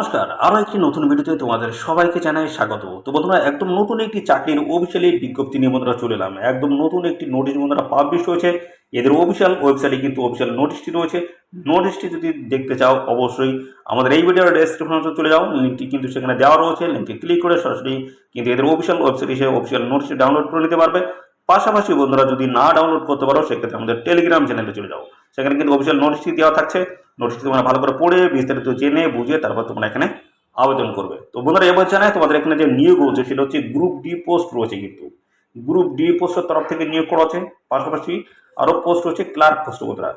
নমস্কার, আরও একটি নতুন ভিডিওতে তোমাদের সবাইকে জানাই স্বাগত। তো বন্ধুরা, একদম নতুন একটি চাকরির অফিসিয়ালি বিজ্ঞপ্তি নিয়ে বন্ধুরা চলে এলাম। একদম নতুন একটি নোটিশ বন্ধুরা পাবলিশ হয়েছে। এদের অফিসিয়াল ওয়েবসাইটে কিন্তু অফিসিয়াল নোটিশটি রয়েছে। নোটিশটি যদি দেখতে চাও অবশ্যই আমাদের এই ভিডিওর ডেসক্রিপশনে চলে যাও, লিঙ্কটি কিন্তু সেখানে দেওয়া রয়েছে। লিঙ্কে ক্লিক করে সরাসরি কিন্তু এদের অফিসিয়াল ওয়েবসাইটে এসে অফিসিয়াল নোটিশটি ডাউনলোড করে নিতে পারবে। পাশাপাশি বন্ধুরা যদি না ডাউনলোড করতে পারো সেক্ষেত্রে আমাদের টেলিগ্রাম চ্যানেলে চলে যাও, সেখানে কিন্তু অফিসিয়াল নোটিশটি দেওয়া থাকছে। নোটিশটি তোমরা ভালো করে পড়ে বিস্তারিত জেনে বুঝে তারপর তোমরা এখানে আবেদন করবে। তো বন্ধুরা, এবার জানায় তোমাদের এখানে যে নিয়োগ রয়েছে সেটা হচ্ছে গ্রুপ ডি পোস্ট রয়েছে। কিন্তু গ্রুপ ডি পোস্টের তরফ থেকে নিয়োগ করা আছে। পাশাপাশি আরো পোস্ট রয়েছে ক্লার্ক পোস্ট। বন্ধুরা,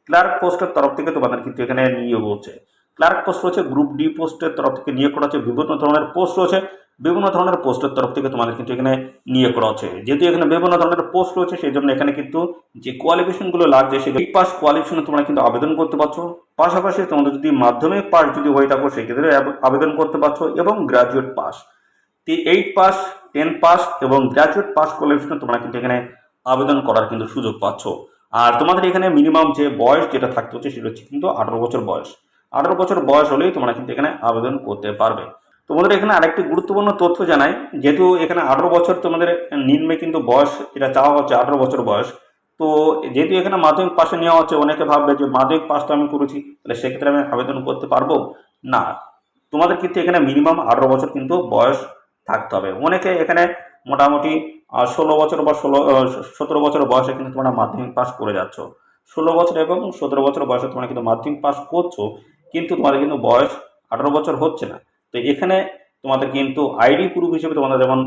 ক্লার্ক পোস্টের তরফ থেকে তোমাদের কিন্তু এখানে নিয়োগ হচ্ছে। ক্লার্ক পোস্ট রয়েছে, গ্রুপ ডি পোস্টের তরফ থেকে নিয়োগ করা হচ্ছে। বিভিন্ন ধরনের পোস্ট রয়েছে, বিভিন্ন ধরনের পোস্টের তরফ থেকে তোমাদের কিন্তু এখানে নিয়োগ করা হচ্ছে। যেহেতু এখানে বিভিন্ন ধরনের পোস্ট রয়েছে সেই জন্য এখানে কিন্তু যে কোয়ালিফিকেশনগুলো লাগছে সেগুলো 8 পাস কোয়ালিফিকেশনে তোমরা কিন্তু আবেদন করতে পারছো। পাশাপাশি তোমাদের যদি মাধ্যমিক পাস যদি হয়ে থাকো সেক্ষেত্রে আবেদন করতে পারছো, এবং গ্রাজুয়েট পাস 8 পাস 10 পাস এবং গ্রাজুয়েট পাস কোয়ালিফিকেশন তোমরা কিন্তু এখানে আবেদন করার কিন্তু সুযোগ পাচ্ছ। আর তোমাদের এখানে মিনিমাম যে বয়স যেটা থাকতে হচ্ছে সেটা হচ্ছে কিন্তু 18 বছর বয়স। 18 বছর বয়স হলেই তোমরা কিন্তু এখানে আবেদন করতে পারবে। তোমাদের এখানে আরেকটি গুরুত্বপূর্ণ তথ্য জানাই, যেহেতু এখানে 18 বছর তোমাদের নিম্নে কিন্তু বয়স এটা চাওয়া হচ্ছে 18 বছর বয়স। তো যেহেতু এখানে মাধ্যমিক পাশে নেওয়া হচ্ছে, অনেকে ভাববে যে মাধ্যমিক পাস তো আমি করেছি, তাহলে সেক্ষেত্রে আমি আবেদন করতে পারবো না। তোমাদের কিন্তু এখানে মিনিমাম 18 বছর কিন্তু বয়স থাকতে হবে। অনেকে এখানে মোটামুটি 16 বছর বা 17 বছর বয়সে কিন্তু তোমরা মাধ্যমিক পাস করে যাচ্ছ। 16 বছর এবং 17 বছর বয়সে তোমরা কিন্তু মাধ্যমিক পাস করছো, কিন্তু তোমাদের কিন্তু বয়স 18 বছর হচ্ছে না। তো এখানে তোমাদের কিন্তু আইডি প্রুফ হিসেবে তোমাদের যেমন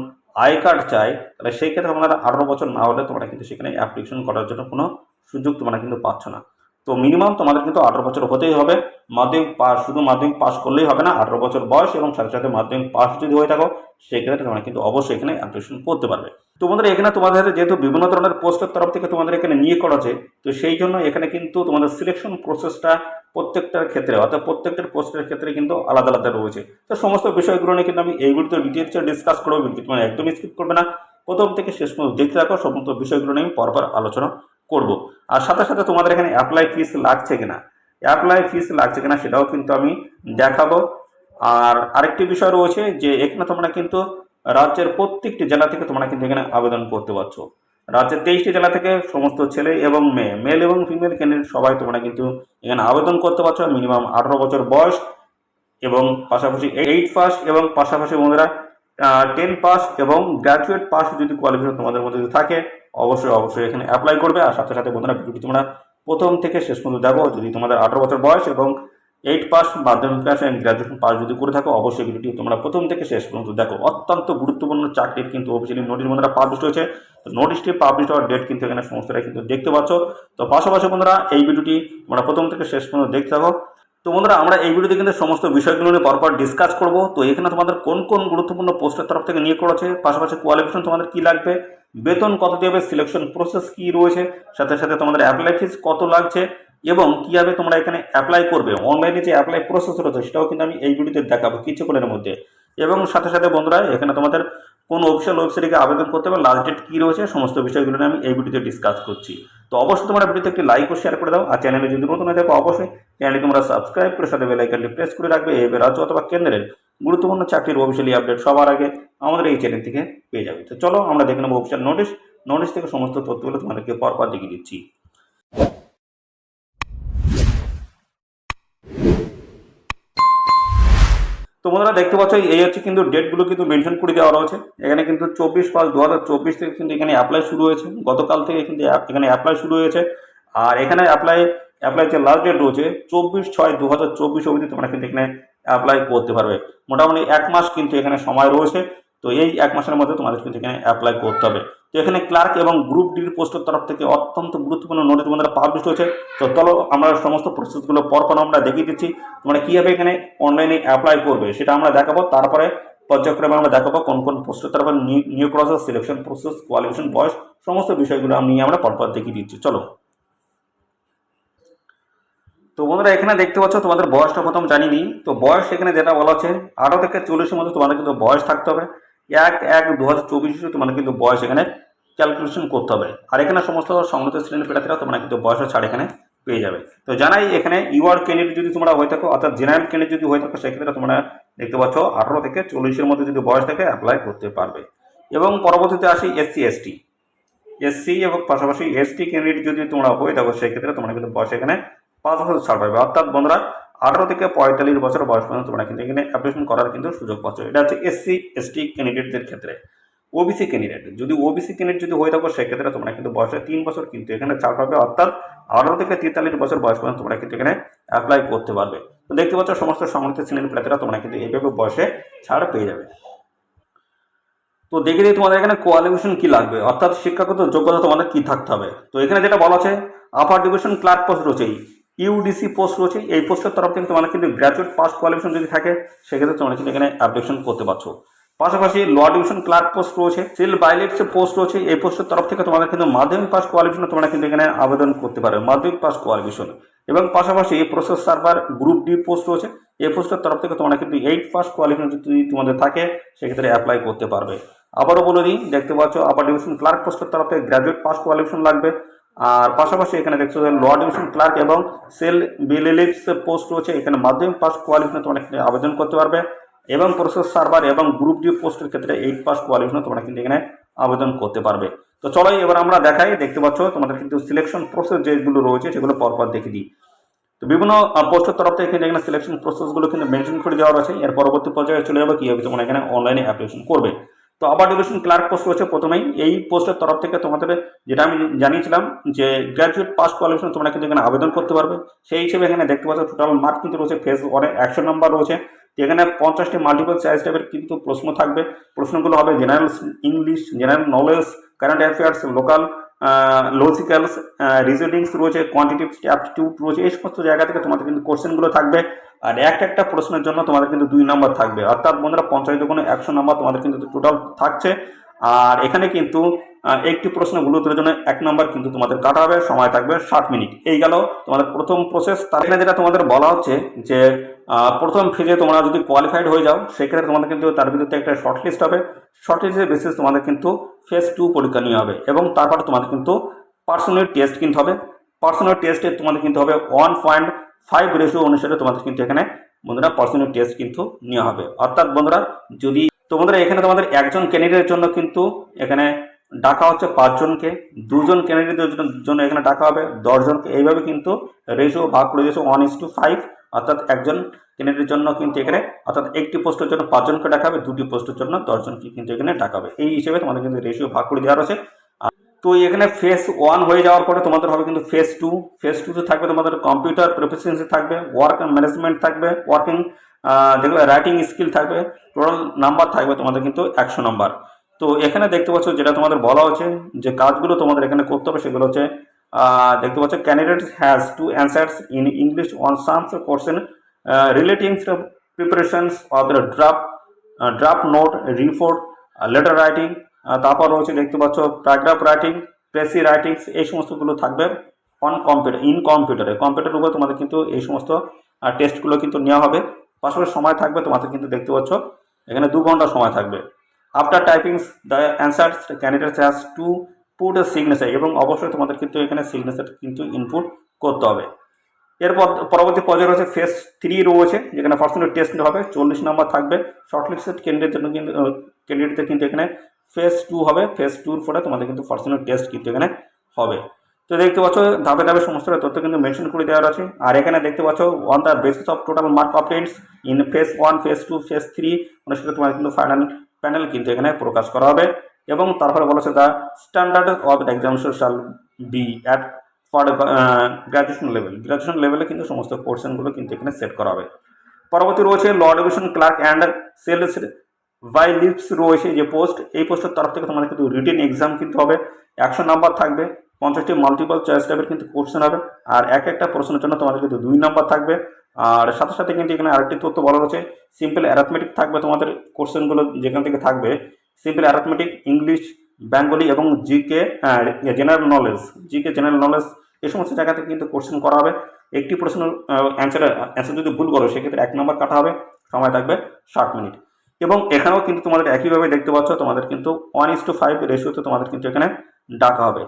আই কার্ড চাই, তাহলে সেই ক্ষেত্রে তোমাদের 18 বছর না হলে তোমরা কিন্তু সেখানে অ্যাপ্লিকেশন করার জন্য কোনো সুযোগ তোমরা কিন্তু পাচ্ছ না। তো মিনিমাম তোমাদের কিন্তু 18 বছর হতেই হবে। মাধ্যমিক পাস, শুধু মাধ্যমিক পাস করলেই হবে না, 18 বছর বয়স এবং সাথে সাথে মাধ্যমিক পাস যদি হয়ে থাকো সেক্ষেত্রে তোমরা কিন্তু অবশ্যই এখানে অ্যাপ্লিকেশন করতে পারবে। তোমাদের এখানে তোমাদের যেহেতু বিভিন্ন ধরনের পোস্টের তরফ থেকে তোমাদের এখানে নিয়োগ করা আছে, তো সেই জন্য এখানে কিন্তু তোমাদের সিলেকশন প্রসেসটা প্রত্যেকটার ক্ষেত্রে অর্থাৎ প্রত্যেকটার পোস্টের ক্ষেত্রে কিন্তু আলাদা আলাদা রয়েছে। তো সমস্ত বিষয়গুলো নিয়ে কিন্তু আমি এইগুলো তো ডিটেলসে ডিসকাস করবো, কিন্তু মানে একদমই স্কিপ করবে না, প্রথম থেকে শেষ পর্যন্ত দেখতে থাকো। সমস্ত বিষয়গুলো নিয়ে পরপর আলোচনা করব। আর সাথে সাথে তোমাদের এখানে অ্যাপ্লাই ফিস লাগছে কিনা সেটাও কিন্তু আমি দেখাবো। আর আরেকটি বিষয় রয়েছে যে এখানে তোমরা কিন্তু রাজ্যের প্রত্যেকটি জেলা থেকে তোমরা কিন্তু এখানে আবেদন করতে পারছো। রাজ্যের 23টি জেলা থেকে সমস্ত ছেলে এবং মেল এবং ফিমেল ক্যান্ডিডেট সবাই তোমরা কিন্তু এখানে আবেদন করতে পারছো। মিনিমাম 18 বছর বয়স এবং পাশাপাশি 8 পাস এবং পাশাপাশি বন্ধুরা 10 পাস এবং গ্র্যাজুয়েট পাস যদি কোয়ালিফিকেশন তোমাদের মধ্যে যদি থাকে অবশ্যই এখানে অ্যাপ্লাই করবে। আর সাথে সাথে বন্ধুরা ভিডিওটি তোমরা প্রথম থেকে শেষ পর্যন্ত দেখো। যদি তোমাদের 18 বছর বয়স এবং 8 পাস মাধ্যমিক পাস এবং গ্র্যাজুয়েশন পাস যদি করে থাকো অবশ্যই ভিডিওটি তোমরা প্রথম থেকে শেষ পর্যন্ত দেখো। অত্যন্ত গুরুত্বপূর্ণ চাকরির কিন্তু অফিসিয়ালি নোটিশ বন্ধুরা পাবলিশ হয়েছে। তো নোটিশটি পাবলিশ হওয়ার ডেট কিন্তু এখানে সমস্তটা কিন্তু দেখতে পাচ্ছ। তো পাশাপাশি বন্ধুরা এই ভিডিওটি তোমরা প্রথম থেকে শেষ পর্যন্ত দেখতে থাকো। তো বন্ধুরা, আমরা এই ভিডিওতে কিন্তু সমস্ত বিষয়গুলো নিয়ে পরপর ডিসকাস করব। তো এখানে তোমাদের কোন কোন গুরুত্বপূর্ণ পোস্টের তরফ থেকে নিয়োগ করা আছে, পাশাপাশি কোয়ালিফিকেশন তোমাদের কি লাগবে, বেতন কত দেবে, সিলেকশন প্রসেস কি রয়েছে, সাথে সাথে তোমাদের অ্যাপ্লাই ফিস কত লাগছে এবং কিভাবে তোমরা এখানে অ্যাপ্লাই করবে, অনলাইনে যে অ্যাপ্লাই প্রসেস রয়েছে সেটাও কিন্তু আমি এই ভিডিওতে দেখাবো কিছুক্ষণের মধ্যে। এবং সাথে সাথে বন্ধুরা এখানে তোমাদের কোন অফিসিয়াল ওয়েবসাইটে আবেদন করতে হবে, লাস্ট ডেট কী রয়েছে, সমস্ত বিষয়গুলো নিয়ে আমি এই ভিডিওতে ডিসকাস করছি। তো অবশ্যই তোমরা ভিডিওতে একটি লাইক ও শেয়ার করে দাও। আর চ্যানেলে যদি নতুন হয়ে থাকো অবশ্যই চ্যানেলটি তোমরা সাবস্ক্রাইব করে সাথে বেল আইকনটি প্রেস করে রাখবে। এবার রাজ্য অথবা কেন্দ্রের গুরুত্বপূর্ণ চাকরির অফিসিয়ালি আপডেট সবার আগে আমাদের এই চ্যানেল থেকে পেয়ে যাবে। তো চলো আমরা দেখে নেবো অফিসিয়াল নোটিশ থেকে সমস্ত তথ্যগুলো তোমাদেরকে পরপর দেখিয়ে দিচ্ছি। তো বন্ধুরা দেখতে পাচ্ছ এই হচ্ছে কিন্তু ডেটগুলো কিন্তু মেনশন করে দেওয়া রয়েছে। এখানে কিন্তু 24/5/2024 থেকে কিন্তু এখানে অ্যাপ্লাই শুরু হয়েছে। গতকাল থেকে কিন্তু এখানে অ্যাপ্লাই শুরু হয়েছে। আর এখানে অ্যাপ্লাই যে লাস্ট ডেট রয়েছে 24/6/2024 অবধি তোমরা কিন্তু এখানে অ্যাপ্লাই করতে পারবে। মোটামুটি 1 মাস কিন্তু এখানে সময় রয়েছে। তো এই 1 মাসের মধ্যে তোমাদের কিন্তু এখানে অ্যাপ্লাই করতে হবে। তো এখানে ক্লার্ক এবং গ্রুপ ডির পোস্টের তরফ থেকে অত্যন্ত গুরুত্বপূর্ণ নোটিশ বন্ধুরা পাবলিশ হয়েছে। তো চলো আমরা সমস্ত প্রসেসগুলো পরপর আমরা দেখিয়ে দিচ্ছি। তোমরা কীভাবে এখানে অনলাইনে অ্যাপ্লাই করবে সেটা আমরা দেখাবো। তারপরে পর্যায়ক্রমে আমরা দেখাবো কোন কোন পোস্টের তরফে নিয়োগ প্রসেস, সিলেকশন প্রসেস, কোয়ালিফিকেশন, বয়স, সমস্ত বিষয়গুলো নিয়ে আমরা পরপর দেখিয়ে দিচ্ছি। চলো। তো বন্ধুরা এখানে দেখতে পাচ্ছ তোমাদের বয়সটা প্রথম জানিয়ে নিই। তো বয়স এখানে যেটা বলা আছে 18 থেকে 40-এর মধ্যে তোমাদের কিন্তু বয়স থাকতে হবে। 1/1/2024 তোমাদের কিন্তু বয়স এখানে ক্যালকুলেশন করতে হবে। আর এখানে সমস্ত সংগত শ্রেণীর প্রার্থীরা তোমরা কিন্তু বয়সের ছাড় এখানে পেয়ে যাবে। তো জানাই এখানে ইউআর ক্যান্ডিডেট যদি তোমরা হয়ে থাকো অর্থাৎ জেনারেল ক্যান্ডিডেট যদি হয়ে থাকো সেক্ষেত্রে তোমরা দেখতে পাচ্ছ 18 থেকে 40-এর মধ্যে যদি বয়স থাকে অ্যাপ্লাই করতে পারবে। এবং পরবর্তীতে আসি এসসি এবং পাশাপাশি এসটি ক্যান্ডিডেট যদি তোমরা হয়ে থাকো সেক্ষেত্রে তোমরা কিন্তু বয়স এখানে 5 বছর ছাড় পাবে। অর্থাৎ বন্ধুরা 18 থেকে 45 বছর বয়স পর্যন্ত তোমরা কিন্তু এখানে অ্যাপ্লিকেশন করার কিন্তু সুযোগ পাচ্ছ। এটা হচ্ছে এসসি এসটি ক্যান্ডিডেটদের ক্ষেত্রে। ওবিসি ক্যান্ডিডেট যদি হয়ে থাকো সেক্ষেত্রে তোমরা কিন্তু বয়সে 3 বছর কিন্তু এখানে ছাড় পাবে। অর্থাৎ 18 থেকে 43 বছর বয়স পর্যন্ত তোমরা কিন্তু এখানে অ্যাপ্লাই করতে পারবে। তো দেখতে পাচ্ছ সমস্ত সংরক্ষিত শ্রেণীর প্রার্থীরা তোমরা কিন্তু এইভাবে বয়সে ছাড় পেয়ে যাবে। তো দেখে দিই তোমাদের এখানে কোয়ালিফিকেশন কি লাগবে, অর্থাৎ শিক্ষাগত যোগ্যতা তোমাদের কি থাকতে হবে। তো এখানে যেটা বলা আছে আপার ডিভিশন ক্লার্ক পোস্ট রয়েছে, ইউডিসি পোস্ট রয়েছে, এই পোস্টের তরফ থেকে তোমাদের কিন্তু গ্র্যাজুয়েট পাস কোয়ালিফিকেশন যদি থাকে সেক্ষেত্রে তোমরা কিন্তু এখানে অ্যাপ্লিকেশন করতে পারছো। পাশাপাশি ল ডিভিশন ক্লার্ক পোস্ট রয়েছে, সিল বাইলিপস পোস্ট রয়েছে, এই পোস্টের তরফ থেকে তোমাদের কিন্তু মাধ্যমিক পাস কোয়ালিফিকেশন তোমরা কিন্তু এখানে আবেদন করতে পারবে, মাধ্যমিক পাস কোয়ালিফিকেশন। এবং পাশাপাশি process server group D post রয়েছে, এই পোস্টের তরফ থেকে তোমরা কিন্তু 8 পাস কোয়ালিফিকেশন যদি তোমাদের থাকে সেক্ষেত্রে অ্যাপ্লাই করতে পারবে। আবারও বলে দিই, দেখতে পাচ্ছ আপার ডিভিশন ক্লার্ক পোস্টের তরফ থেকে গ্র্যাজুয়েট পাস কোয়ালিফিকেশন লাগবে। আর পাশাপাশি এখানে দেখছো যে ল ডিভিশন ক্লার্ক এবং সেল বিলিপস পোস্ট রয়েছে, এখানে মাধ্যমিক পাস কোয়ালিফিকেশন তোমরা কিন্তু আবেদন করতে পারবে। এবং প্রসেস সার্ভার এবং গ্রুপ ডি পোস্টের ক্ষেত্রে 8 পাস কোয়ালিফিকেশন তোমরা কিন্তু এখানে আবেদন করতে পারবে। তো চলো এবার আমরা দেখাই, দেখতে পাচ্ছ তোমাদের কিন্তু সিলেকশন প্রসেস যেগুলো রয়েছে সেগুলো পরপর দেখে দিই। তো বিভিন্ন পোস্টের তরফ থেকে এখানে সিলেকশন প্রসেসগুলো কিন্তু মেনশন করে দেওয়া রয়েছে। এর পরবর্তী পর্যায়ে চলে যাবে কীভাবে তোমরা এখানে অনলাইনে অ্যাপ্লিকেশন করবে। তো আপার ডিভিশন ক্লার্ক পোস্ট রয়েছে প্রথমেই, এই পোস্টের তরফ থেকে তোমাদের যেটা আমি জানিয়েছিলাম যে গ্র্যাজুয়েট পাস কোয়ালিফিকেশন তোমরা কিন্তু এখানে আবেদন করতে পারবে। সেই হিসেবে এখানে দেখতে পাচ্ছ টোটাল মার্ক কিন্তু রয়েছে ফেজ 1-এ 100 নম্বর রয়েছে। এখানে 50টি মাল্টিপল চয়েস টাইপের কিন্তু প্রশ্ন থাকবে। প্রশ্নগুলো হবে general English, general knowledge, current affairs, local, logicals, reasonings রয়েছে, কোয়ান্টিটিভ অ্যাপটিটিউড রয়েছে, এই সমস্ত জায়গা থেকে তোমাদের কিন্তু কোশ্চেনগুলো থাকবে। আর একটা প্রশ্নের জন্য তোমাদের কিন্তু 2 নম্বর থাকবে, অর্থাৎ বন্ধুরা 50 দুগুণে 100 নম্বর তোমাদের কিন্তু টোটাল থাকছে। আর এখানে কিন্তু একটি প্রশ্নের উত্তরের জন্য 1 নম্বর কিন্তু তোমাদের কাটা হবে, সময় থাকবে 60 মিনিট। এই গেল তোমাদের প্রথম প্রসেস। তার এখানে যেটা তোমাদের বলা হচ্ছে যে প্রথম ফেজে তোমরা যদি কোয়ালিফাইড হয়ে যাও সেক্ষেত্রে তোমাদের কিন্তু তার ভিতরে একটা শর্ট লিস্ট হবে, শর্ট লিস্টের বেসিস তোমাদের কিন্তু ফেজ 2 পরীক্ষা নেওয়া হবে। এবং তারপর তোমাদের কিন্তু পার্সোনাল টেস্ট কিন্তু হবে। পার্সোনাল টেস্টে তোমাদের কিন্তু হবে 1.5 রেশিও অনুসারে তোমাদের কিন্তু এখানে বন্ধুরা পার্সোনাল টেস্ট কিন্তু নেওয়া হবে। অর্থাৎ বন্ধুরা যদি বন্ধুরা এখানে তোমাদের একজন ক্যান্ডিডেটের জন্য কিন্তু এখানে ডাকা হচ্ছে 5 জনকে, 2 জন ক্যান্ডিডেটের জন্য এখানে ডাকা হবে 10 জনকে। এইভাবে কিন্তু রেশিও ভাগ করে দিয়েছে 1:5, অর্থাৎ একজন ক্যান্ডিডেটের জন্য কিন্তু এখানে অর্থাৎ একটি পোস্টের জন্য 5 জনকে ডাকা হবে, 2টি পোস্টের জন্য 10 জনকে কিন্তু এখানে ডাকা হবে। এই হিসেবে তোমাদের কিন্তু রেশিও ভাগ করে দেওয়া রয়েছে। তো এখানে ফেজ 1 হয়ে যাওয়ার পরে তোমাদের হবে কিন্তু ফেজ 2। ফেজ 2তে থাকবে তোমাদের কম্পিউটার প্রফিসিয়েন্সি থাকবে, ওয়ার্ক ম্যানেজমেন্ট থাকবে, ওয়ার্কিং যেগুলো রাইটিং স্কিল থাকবে, টোটাল নাম্বার থাকবে তোমাদের কিন্তু 100 নম্বর। তো এখানে দেখতে পাচ্ছ যেটা তোমাদের বলা হচ্ছে যে কাজগুলো তোমাদের এখানে করতে হবে সেগুলো হচ্ছে দেখতে পাচ্ছ candidate has to answers in English on sums question relating preparations of the draft note report, letter writing, তারপর রয়েছে দেখতে পাচ্ছ প্যারাগ্রাফ রাইটিং, প্রেসি রাইটিংস, এই সমস্তগুলো থাকবে কম্পিউটারের উপর তোমাদের কিন্তু এই সমস্ত টেস্টগুলো কিন্তু নেওয়া হবে। পাশাপাশি সময় থাকবে তোমাদের কিন্তু দেখতে পাচ্ছ এখানে 2 ঘন্টা সময় থাকবে। After typing the answers candidate has to put a signature, এবং অবশ্যই তোমাদের কিন্তু এখানে সিগনেচার কিন্তু ইনপুট করতে হবে। এরপর পরবর্তী পর্যায়ে রয়েছে ফেজ 3 রয়েছে, যেখানে পার্সোনাল টেস্ট হবে, 40 নম্বর থাকবে। শর্টলিস্টেড ক্যান্ডিডেটদের কিন্তু এখানে ফেজ 2 হবে। ফেজ 2-র পরে তোমাদের কিন্তু পার্সোনাল টেস্ট কিন্তু এখানে হবে। তো দেখতে পাচ্ছ ধাপে ধাপে সমস্ত তথ্য কিন্তু মেনশন করে দেওয়া আছে। আর এখানে দেখতে পাচ্ছ on the basis of total mark obtained in phase 1, phase 2, phase 3 অনুসারে তোমাদের কিন্তু ফাইনাল প্যানেল কিন্তু এখানে প্রকাশ করা হবে। এবং তারপরে বলেছে দ্য স্ট্যান্ডার্ড অফ এক্সামিনেশন শাল বি অ্যাট ফর গ্র্যাজুয়েশন লেভেলে কিন্তু সমস্ত কোশ্চেনগুলো কিন্তু এখানে সেট করা হবে। পরবর্তী রয়েছে lower division clerk and sales বাইলিপস রয়েছে যে পোস্ট, এই পোস্টের তরফ থেকে তোমাদের কিন্তু রিটেন এক্সাম কিন্তু হবে, 100 নাম্বার থাকবে, 50টি মাল্টিপল চয়েস টাইপের কিন্তু কোশ্চেন হবে। আর একটা প্রশ্নের জন্য তোমাদের কিন্তু 2 নাম্বার থাকবে। আর সাথে সাথে কিন্তু এখানে আরেকটি তথ্য বলা রয়েছে সিম্পল অ্যারিথমেটিক থাকবে তোমাদের কোশ্চেনগুলো, যেখান থেকে থাকবে সিম্পল অ্যারিথমেটিক, ইংলিশ, বেঙ্গলি এবং জিকে জেনারেল নলেজ, এই সমস্ত জায়গা থেকে কিন্তু কোশ্চেন করা হবে। একটি প্রশ্নের অ্যান্সার যদি ভুল করো সেক্ষেত্রে 1 নম্বর কাটা হবে, সময় থাকবে 60 মিনিট। এবং এখানেও কিন্তু তোমাদের একইভাবে দেখতে পাচ্ছ তোমাদের কিন্তু 1:5 রেশিওতে তোমাদের কিন্তু এখানে ডাকা হবে।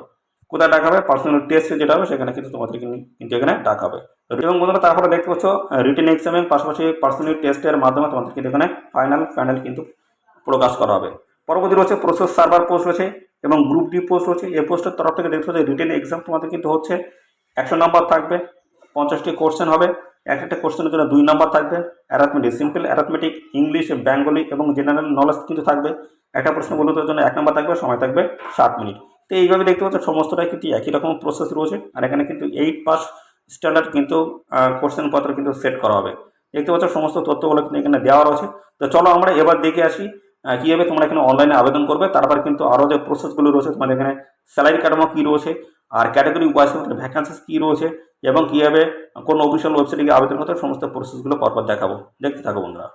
কোথায় ডাকা হবে, পার্সোনাল টেস্টে যেটা হবে সেখানে কিন্তু তোমাদের কিন্তু এখানে ডাকা হবে। এবং বন্ধুরা তারপরে দেখতে পাচ্ছ রিটেন এক্সামের পাশাপাশি পার্সোনাল টেস্টের মাধ্যমে তোমাদের কিন্তু এখানে ফাইনাল কিন্তু প্রকাশ করা হবে। পরবর্তী রয়েছে প্রসেস সার্ভার পোস্ট রয়েছে এবং গ্রুপ ডি পোস্ট রয়েছে। এই পোস্টের তরফ থেকে দেখতে পাচ্ছ রিটেন এক্সাম তোমাদের কিন্তু হচ্ছে 100 নাম্বার থাকবে, 50টি কোশ্চেন হবে, এক একটা কোশ্চেনের জন্য 2 নাম্বার থাকবে। Arithmetic, simple arithmetic, English, Bengali এবং জেনারেল নলেজ কিন্তু থাকবে। একটা প্রশ্ন বলতে জন্য 1 নাম্বার থাকবে, সময় থাকবে 7 মিনিট। তো এইভাবে দেখতে পাচ্ছ সমস্তটাই কিন্তু একই রকম প্রসেস রয়েছে। আর এখানে কিন্তু 8 পাস স্ট্যান্ডার্ড কিন্তু কোশ্চেন পত্র কিন্তু সেট করা হবে। দেখতে পাচ্ছ সমস্ত তথ্যগুলো কিন্তু এখানে দেওয়া রয়েছে। তো চলো আমরা এবার দেখে আসি কীভাবে তোমরা এখানে অনলাইনে আবেদন করবে। তারপর কিন্তু আরও যে প্রসেসগুলো রয়েছে তোমাদের এখানে স্যালারি কাঠামো কী রয়েছে, আর ক্যাটাগরি ওয়াইজ ভ্যাকান্সিস কী রয়েছে এবং কীভাবে কোন অফিসিয়াল ওয়েবসাইটে গিয়ে আবেদন করতে সমস্ত প্রসেসগুলো পরপর দেখাবো। দেখতে থাকো বন্ধুরা।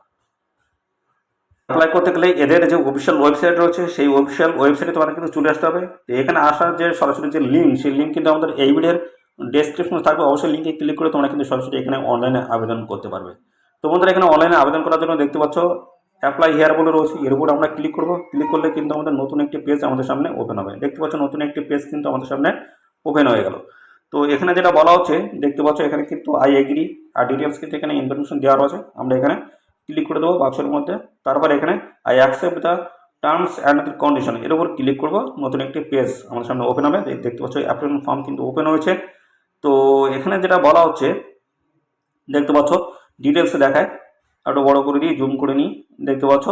অ্যাপ্লাই করতে গেলে এদের যে অফিসিয়াল ওয়েবসাইট রয়েছে সেই অফিসিয়াল ওয়েবসাইটে তোমাদের কিন্তু চলে আসতে হবে। তো এখানে আসার যে সরাসরি যে লিঙ্ক, সেই লিঙ্ক কিন্তু আমাদের এই ভিডিওর ডেসক্রিপশনে থাকবে। অবশ্যই লিঙ্কে ক্লিক করে তোমরা কিন্তু সরাসরি এখানে অনলাইনে আবেদন করতে পারবে। তো বন্ধুরা এখানে অনলাইনে আবেদন করার জন্য দেখতে পাচ্ছ অ্যাপ্লাই হিয়ার বলে রয়েছে, এর উপর আমরা ক্লিক করব। ক্লিক করলে কিন্তু আমাদের নতুন একটি পেজ আমাদের সামনে ওপেন হবে। দেখতে পাচ্ছ নতুন একটি পেজ কিন্তু আমাদের সামনে ওপেন হয়ে গেল। তো এখানে যেটা বলা হচ্ছে দেখতে পাচ্ছ এখানে কিন্তু আই এগ্রি আর ডিটেলস কিন্তু এখানে ইনফরমেশন দেওয়া রয়েছে। আমরা এখানে ক্লিক করে দেবো বাক্সের মধ্যে। তারপরে এখানে I accept the terms and condition, এর উপর ক্লিক করবো। নতুন একটি পেজ আমাদের সামনে ওপেন হবে। দেখতে পাচ্ছ অ্যাপ্লিকেশন ফর্ম কিন্তু ওপেন হয়েছে। তো এখানে যেটা বলা হচ্ছে দেখতে পাচ্ছ ডিটেলসে দেখায়, একটু বড় করে দিই, জুম করে নিই। দেখতে পাচ্ছ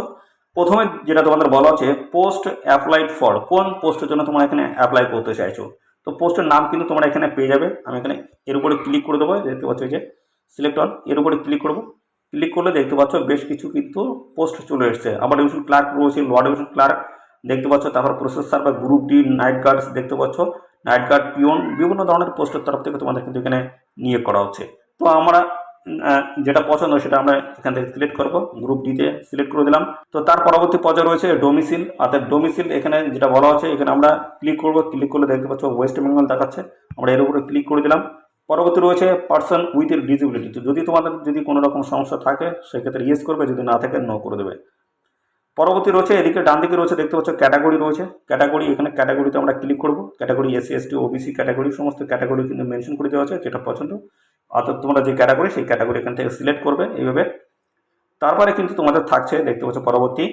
প্রথমে যেটা তোমাদের বলা হচ্ছে পোস্ট অ্যাপ্লাইড ফর, কোন পোস্টের জন্য তোমরা এখানে অ্যাপ্লাই করতে চাইছো। তো পোস্টের নাম কিন্তু তোমরা এখানে পেয়ে যাবে। আমি এখানে এর উপরে ক্লিক করে দেবো। দেখতে পাচ্ছ যে সিলেক্ট অন, এর উপরে ক্লিক করবো। ক্লিক করলে দেখতে পাচ্ছ বেশ কিছু কিন্তু পোস্ট চলে এসছে। আবার ডিভিশন ক্লার্ক রয়েছে, লোয়ার ডিভিশন ক্লার্ক দেখতে পাচ্ছ, তারপর process server, group D, night guards দেখতে পাচ্ছ, নাইট গার্ড, পিওন, বিভিন্ন ধরনের পোস্টের তরফ থেকে তোমাদের কিন্তু এখানে নিয়োগ করা হচ্ছে। তো আমরা যেটা পছন্দ সেটা আমরা এখান থেকে সিলেক্ট করবো, গ্রুপ ডিতে সিলেক্ট করে দিলাম। তো তার পরবর্তী পর্যায়ে রয়েছে ডোমিসিল, অর্থাৎ ডোমিসিল এখানে যেটা বলা হচ্ছে এখানে আমরা ক্লিক করবো। ক্লিক করলে দেখতে পাচ্ছ ওয়েস্ট বেঙ্গল দেখাচ্ছে, আমরা এর উপরে ক্লিক করে দিলাম। পরবর্তী রয়েছে পার্সন উইথ ডিসেবিলিটি, তো যদি তোমাদের যদি কোনো রকম সমস্যা থাকে সেক্ষেত্রে ইয়েস করবে, যদি না থাকে নো করে দেবে। পরবর্তী রয়েছে এদিকে ডান দিকে রয়েছে দেখতে পাচ্ছ ক্যাটাগরি রয়েছে, ক্যাটাগরি, এখানে ক্যাটাগরিতে আমরা ক্লিক করব। Category SC ST OBC category, সমস্ত ক্যাটাগরি কিন্তু মেনশন করে দেওয়া আছে যেটা পছন্দ। অর্থাৎ তোমরা যে ক্যাটাগরি সেই ক্যাটাগরি এখান থেকে সিলেক্ট করবে এইভাবে। তারপরে কিন্তু তোমাদের থাকছে দেখতে পাচ্ছ পরবর্তী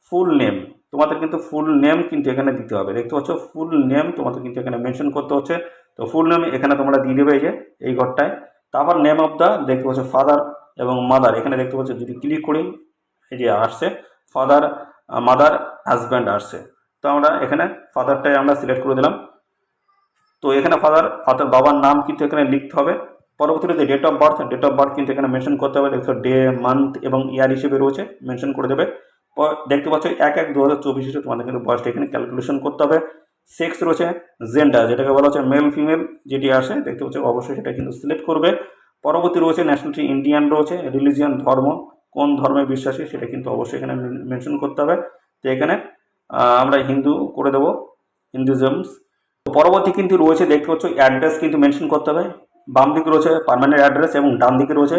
ফুল নেম, তোমাদের কিন্তু ফুল নেম কিন্তু এখানে দিতে হবে। দেখতে পাচ্ছ ফুল নেম তোমাদের কিন্তু এখানে মেনশন করতে হচ্ছে। তো ফুল নেম এখানে তোমরা দিয়ে দেবে এই যে এই ঘরটায়। তারপর নেম অফ দ্য দেখতে পাচ্ছ ফাদার এবং মাদার, এখানে দেখতে পাচ্ছ যদি ক্লিক করি এই যে আসছে ফাদার, মাদার, হাজব্যান্ড আসছে। তো আমরা এখানে ফাদারটাই আমরা সিলেক্ট করে দিলাম। তো এখানে ফাদার অর্থাৎ বাবার নাম কিন্তু এখানে লিখতে হবে। পরবর্তীতে ডেট অফ বার্থ কিন্তু এখানে মেনশন করতে হবে। দেখছো ডে, মান্থ এবং ইয়ার হিসেবে রয়েছে, মেনশন করে দেবে। দেখতে পাচ্ছ 1/1/2024 তোমাদের কিন্তু বয়সটা এখানে ক্যালকুলেশন করতে হবে। সেক্স রয়েছে, জেন্ডার যেটাকে বলা হচ্ছে মেল ফিমেল যেটি আসে দেখতে পাচ্ছ অবশ্যই সেটা কিন্তু সিলেক্ট করবে। পরবর্তী রয়েছে ন্যাশনালিটি ইন্ডিয়ান রয়েছে, রিলিজিয়ান ধর্ম, কোন ধর্মে বিশ্বাসী সেটা কিন্তু অবশ্যই এখানে মেনশন করতে হবে। তো এখানে আমরা হিন্দু করে দেবো, হিন্দুজমস। পরবর্তী কিন্তু রয়েছে দেখতে পাচ্ছ অ্যাড্রেস কিন্তু মেনশন করতে হবে। বাম দিকে রয়েছে পার্মানেন্ট অ্যাড্রেস এবং ডান দিকে রয়েছে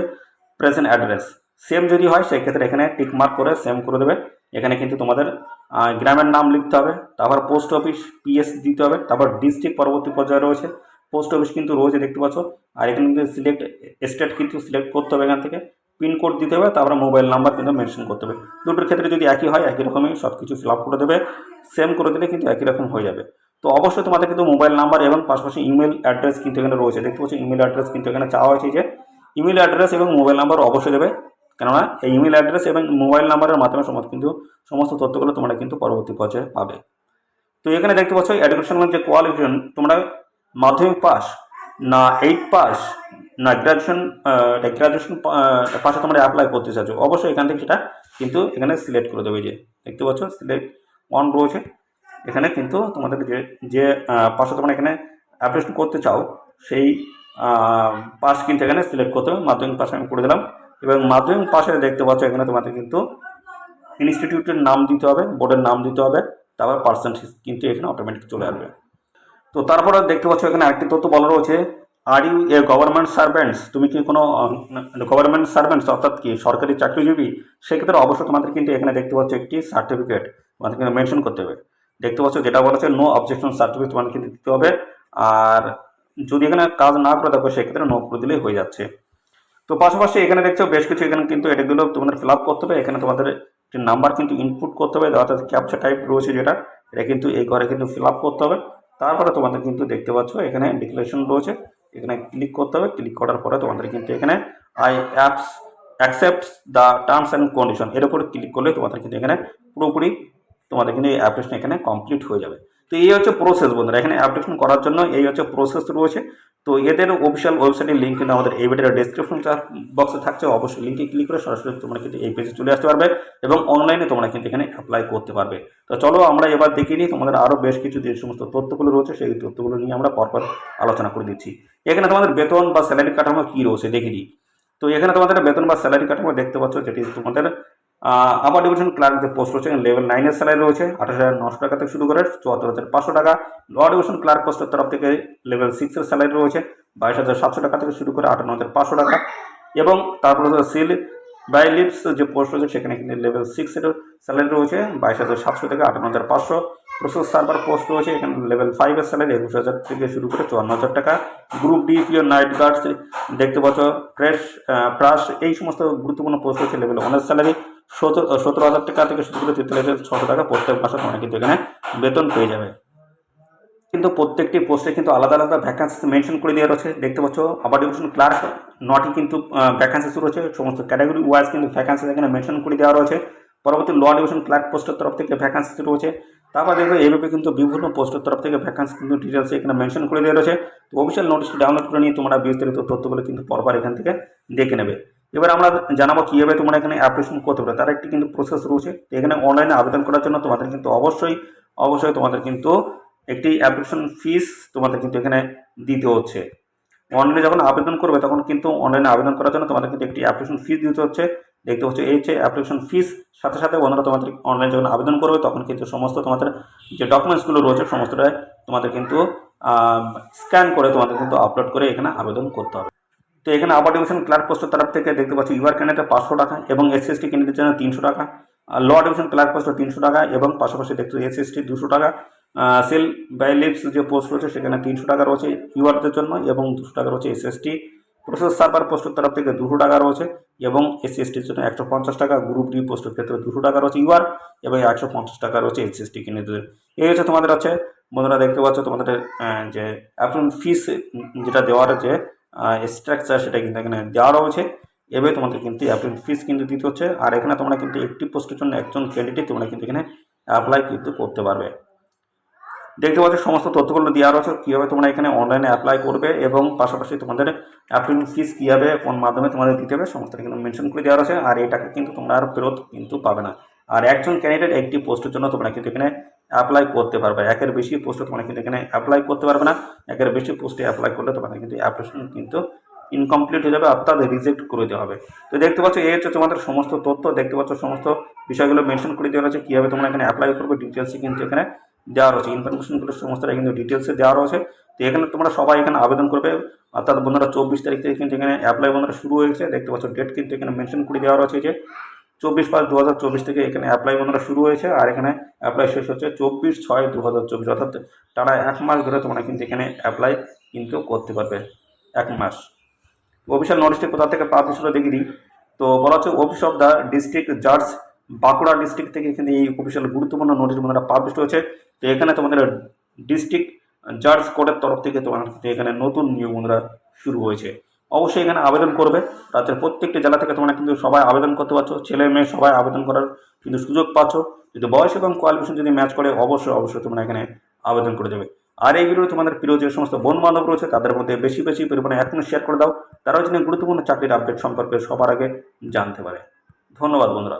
প্রেজেন্ট অ্যাড্রেস। সেম যদি হয় সেক্ষেত্রে এখানে টিক মার্ক করে সেম করে দেবে। এখানে কিন্তু তোমাদের গ্রামের নাম লিখতে হবে, তারপর পোস্ট অফিস পিএস দিতে হবে, তারপর ডিস্ট্রিক্ট পরবর্তী পর্যায়ে রয়েছে, পোস্ট অফিস কিন্তু রয়েছে দেখতে পাচ্ছ। আর এখানে কিন্তু সিলেক্ট স্টেট কিন্তু সিলেক্ট করতে হবে, এখান থেকে পিনকোড দিতে হবে, তারপরে মোবাইল নাম্বার কিন্তু মেনশন করতে হবে। দুটোর ক্ষেত্রে যদি একই হয় একই রকমই সব কিছু ফিল আপ করে দেবে, সেম করে দিলে কিন্তু একই রকম হয়ে যাবে। তো অবশ্যই তোমাদের কিন্তু মোবাইল নাম্বার এবং পাশাপাশি ইমেল অ্যাড্রেস কিন্তু এখানে রয়েছে দেখতে পাচ্ছি। ইমেল অ্যাড্রেস কিন্তু এখানে চাওয়া হয়েছে যে ইমেল অ্যাড্রেস এবং মোবাইল নাম্বার অবশ্যই দেবে, কেননা এই ইমেল অ্যাড্রেস এবং মোবাইল নাম্বারের মাধ্যমে সমস্ত তথ্যগুলো তোমরা কিন্তু পরবর্তী পর্যায়ে পাবে। তো এখানে দেখতে পাচ্ছ এডুকেশনাল যে কোয়ালিফিকেশন, তোমরা মাধ্যমিক পাস না 8 পাস না গ্রাজুয়েশন পাশে তোমরা অ্যাপ্লাই করতে চাইছো, অবশ্যই এখান থেকে সেটা কিন্তু এখানে সিলেক্ট করে দেবে। যে দেখতে পাচ্ছ সিলেক্ট অন রয়েছে, এখানে কিন্তু তোমাদের যে পাশে তোমরা এখানে অ্যাপ্লিকেশন করতে চাও সেই পাস কিন্তু এখানে সিলেক্ট করতে হবে। মাধ্যমিক পাশে আমি করে দিলাম এবং মাধ্যমিক পাশে দেখতে পাচ্ছ এখানে তোমাদের কিন্তু ইনস্টিটিউটের নাম দিতে হবে, বোর্ডের নাম দিতে হবে, তারপর পার্সেন্টেজ কিন্তু এখানে অটোমেটিক চলে আসবে। তো তারপরে দেখতে পাচ্ছ এখানে আরেকটি তথ্য বলা রয়েছে are you a government servants, তুমি কি কোনো গভর্নমেন্ট সার্ভেন্টস অর্থাৎ কি সরকারি চাকরিজীবী, সেক্ষেত্রে অবশ্যই তোমাদের কিন্তু এখানে দেখতে পাচ্ছ একটি সার্টিফিকেট তোমাদের কিন্তু মেনশন করতে হবে। দেখতে পাচ্ছ যেটা বলা হচ্ছে নো অবজেকশন সার্টিফিকেট তোমাদের কিন্তু দিতে হবে। আর যদি এখানে কাজ না করে থাকো সেক্ষেত্রে নো করে দিলেই হয়ে যাচ্ছে। তো পাশাপাশি এখানে দেখছো বেশ কিছু এখানে কিন্তু এটাগুলো তোমাদের ফিল আপ করতে হবে। এখানে তোমাদের একটি নাম্বার কিন্তু ইনপুট করতে হবে, অর্থাৎ ক্যাপচা টাইপ রয়েছে যেটা, এটা কিন্তু এই ঘরে কিন্তু ফিল আপ করতে হবে। তারপরে তোমাদের কিন্তু দেখতে পাচ্ছ এখানে ডিক্লারেশন রয়েছে, এখানে ক্লিক করতে হবে। ক্লিক করার পরে তোমাদের কিন্তু এখানে I apps accepts the terms and condition এর উপরে ক্লিক করলে তোমাদের কিন্তু এখানে পুরোপুরি তোমাদের কিন্তু এই অ্যাপ্লিকেশন এখানে কমপ্লিট হয়ে যাবে। তো এই হচ্ছে প্রসেস বন্ধুরা, এখানে অ্যাপ্লিকেশন করার জন্য এই হচ্ছে প্রসেস রয়েছে। তো এদের অফিসিয়াল ওয়েবসাইটের লিঙ্ক কিন্তু আমাদের এই ভিডিওর ডেসক্রিপশন বক্সে থাকছে, অবশ্যই লিঙ্কে ক্লিক করে সরাসরি তোমরা কিন্তু এই পেজে চলে আসতে পারবে এবং অনলাইনে তোমরা কিন্তু এখানে অ্যাপ্লাই করতে পারবে। তো চলো আমরা এবার দেখিয়ে নিই তোমাদের আরও বেশ কিছু যে সমস্ত তথ্যগুলো রয়েছে সেই তথ্যগুলো নিয়ে আমরা পরপর আলোচনা করে দিচ্ছি। এখানে তোমাদের বেতন বা স্যালারি কাঠামো কী রয়েছে দেখে দিই। তো এখানে তোমাদের বেতন বা স্যালারি কাঠামো দেখতে পাচ্ছ, যেটি তোমাদের আপার ডিভিশন ক্লার্ক যে পোস্ট রয়েছে লেভেল 9-এর স্যালারি রয়েছে 28,900 টাকা থেকে শুরু করে 74,500 টাকা। লোয়ার ডিভিশন ক্লার্ক পোস্টের তরফ থেকে লেভেল 6-এর স্যালারি রয়েছে 22,700 টাকা থেকে শুরু করে 58,500 টাকা। এবং তারপরে সিল বাই লিপস যে পোস্ট রয়েছে সেখানে কিন্তু লেভেল 6-এর স্যালারি রয়েছে 22,700 থেকে 58,500। প্রসেস সার্ভার পোস্ট রয়েছে এখানে লেভেল 5-এর স্যালারি 21,000 থেকে শুরু করে 54,000 টাকা। Group D pure night guards দেখতে পাচ্ছ প্রাস এই সমস্ত গুরুত্বপূর্ণ পোস্ট রয়েছে লেভেল 1-এর স্যালারি 17,000 টাকা থেকে শুরু করে 43,600 টাকা প্রত্যেক মাসে তোমরা কিন্তু এখানে বেতন পেয়ে যাবে। কিন্তু প্রত্যেকটি পোস্টে কিন্তু আলাদা আলাদা ভ্যাকান্সি মেনশন করে দেওয়া রয়েছে। দেখতে পাচ্ছ আপার ডিভিশন ক্লার্ক 9টি কিন্তু ভ্যাকান্সি রয়েছে, সমস্ত ক্যাটাগরি ওয়াইজ কিন্তু ভ্যাকান্সি এখানে মেনশন করে দেওয়া রয়েছে। পরবর্তী লোয়ার ডিভিশন ক্লার্ক পোস্টের তরফ থেকে ভ্যাকান্সি রয়েছে। তারপর দেখবে এইভাবে কিন্তু বিভিন্ন পোস্টের তরফ থেকে ভ্যাকান্সি কিন্তু ডিটেলস এখানে মেনশন করে দেওয়া রয়েছে। তো অফিসিয়াল নোটিশটি ডাউনলোড করে নিয়ে তোমরা বিস্তারিত তথ্যগুলো কিন্তু পরপর এখান থেকে দেখে নেবে। এবার আমরা জানাবো কীভাবে তোমরা এখানে অ্যাপ্লিকেশন করতে পারবে, তার একটি কিন্তু প্রসেস রয়েছে। এখানে অনলাইনে আবেদন করার জন্য তোমাদের কিন্তু অবশ্যই তোমাদের কিন্তু একটি অ্যাপ্লিকেশন ফিস তোমাদের কিন্তু এখানে দিতে হচ্ছে। অনলাইনে যখন আবেদন করবে তখন কিন্তু অনলাইনে আবেদন করার জন্য তোমাদের কিন্তু একটি অ্যাপ্লিকেশন ফিস দিতে হচ্ছে। দেখতে হচ্ছে এই হচ্ছে অ্যাপ্লিকেশন ফিস। সাথে সাথে বন্ধুরা তোমাদের অনলাইনে যখন আবেদন করবে তখন কিন্তু সমস্ত তোমাদের যে ডকুমেন্টসগুলো রয়েছে সমস্তটাই তোমাদের কিন্তু স্ক্যান করে তোমাদের কিন্তু আপলোড করে এখানে আবেদন করতে হবে। তো এখানে আপার ডিভিশন ক্লার্ক পোস্টের তরফ থেকে দেখতে পাচ্ছি ইউআর ক্যান্ডিডেট 500 টাকা এবং এসসি ক্যান্ডিডেটের জন্য 300 টাকা। লোয়ার ডিভিশন ক্লার্ক পোস্টে 300 টাকা এবং পাশাপাশি দেখতে এসসি 200 টাকা। সেল বাই লিপস যে পোস্ট রয়েছে সেখানে 300 টাকা রয়েছে ইউআরদের জন্য এবং 200 টাকা রয়েছে এসএসটি। প্রসেস সার্ভার পোস্টের তরফ থেকে 200 টাকা রয়েছে এবং এসসিএসটির জন্য 150 টাকা। গ্রুপ ডি পোস্টের ক্ষেত্রে 200 টাকা রয়েছে ইউআর এবং 150 টাকা রয়েছে এসএসটি ক্যান্ডিডেটদের। এই হচ্ছে তোমাদের আছে বন্ধুরা, দেখতে পাচ্ছ তোমাদের যে অ্যাপ্লিকেশন ফিস যেটা দেওয়ার যে স্ট্রাকচার সেটা কিন্তু এখানে দেওয়া রয়েছে। এভাবে তোমাদের কিন্তু অ্যাপ্লিকেশন ফিস কিন্তু দিতে হচ্ছে। আর এখানে তোমরা কিন্তু একটি পোস্টের জন্য একজন ক্যান্ডিডেট তোমরা কিন্তু এখানে অ্যাপ্লাই কিন্তু করতে পারবে। দেখতে পাচ্ছ সমস্ত তথ্যগুলো দেওয়া রয়েছে কীভাবে তোমরা এখানে অনলাইনে অ্যাপ্লাই করবে এবং পাশাপাশি তোমাদের অ্যাপ্লিকেশন ফিস কীভাবে কোন মাধ্যমে তোমাদের দিতে হবে সমস্ত কিন্তু মেনশন করে দেওয়া রয়েছে। আর এই টাকা কিন্তু তোমরা আর ফেরত কিন্তু পাবে না। আর একজন ক্যান্ডিডেট একটি পোস্টের জন্য তোমরা কিন্তু এখানে অ্যাপ্লাই করতে পারবে, একের বেশি পোস্টে তোমরা কিন্তু এখানে অ্যাপ্লাই করতে পারবে না। একের বেশি পোস্টে অ্যাপ্লাই করলে তোমাদের কিন্তু অ্যাপ্লিকেশন কিন্তু ইনকমপ্লিট হয়ে যাবে, অর্থাৎ রিজেক্ট করে দেওয়া হবে। তো দেখতে পাচ্ছ এই হচ্ছে তোমাদের সমস্ত তথ্য, দেখতে পাচ্ছ সমস্ত বিষয়গুলো মেনশন করে দেওয়া রয়েছে কীভাবে তোমরা এখানে অ্যাপ্লাই করবে ডিটেলসে কিন্তু এখানে দেওয়া রয়েছে। ইনফরমেশনগুলো সমস্তটা কিন্তু ডিটেলসে দেওয়া রয়েছে। তো এখানে তোমরা সবাই এখানে আবেদন করবে, অর্থাৎ বন্ধুরা 24 তারিখ থেকে কিন্তু এখানে অ্যাপ্লাই বন্ধুরা শুরু হয়েছে। দেখতে পাচ্ছ ডেট কিন্তু এখানে মেনশন করে দেওয়া রয়েছে যে 24/5/2024 থেকে এখানে অ্যাপ্লাই বন্ধুরা শুরু হয়েছে আর এখানে অ্যাপ্লাই শেষ হচ্ছে 24/6/2024, অর্থাৎ টানা 1 মাস ধরে তোমরা কিন্তু এখানে অ্যাপ্লাই কিন্তু করতে পারবে 1 মাস। অফিসিয়াল নোটিশটি কোথা থেকে পাবলিশ হলো দেখে দিই। তো বলা হচ্ছে অফিস অফ দ্য ডিস্ট্রিক্ট জাজ বাঁকুড়া ডিস্ট্রিক্ট থেকে কিন্তু এই অফিসিয়াল গুরুত্বপূর্ণ নোটিশ বন্ধুরা পাবলিশ হয়েছে। তো এখানে তোমাদের ডিস্ট্রিক্ট জাজ কোর্টের তরফ থেকে তোমার এখানে নতুন নিয়ম বন্ধুরা শুরু হয়েছে। অবশ্যই এখানে আবেদন করবে, রাজ্যের প্রত্যেকটি জেলা থেকে তোমরা কিন্তু সবাই আবেদন করতে পারছো, ছেলে মেয়ে সবাই আবেদন করার কিন্তু সুযোগ পাচ্ছ। যদি বয়স এবং কোয়ালিফিকেশন যদি ম্যাচ করে অবশ্যই তোমরা এখানে আবেদন করে দেবে। আর এই ভিডিও তোমাদের প্রিয় যে সমস্ত বন্ধু বান্ধব রয়েছে তাদের মধ্যে বেশি পরিমাণে এখন শেয়ার করে দাও, তারাও যেন গুরুত্বপূর্ণ চাকরির আপডেট সম্পর্কে সবার আগে জানতে পারে। ধন্যবাদ বন্ধুরা।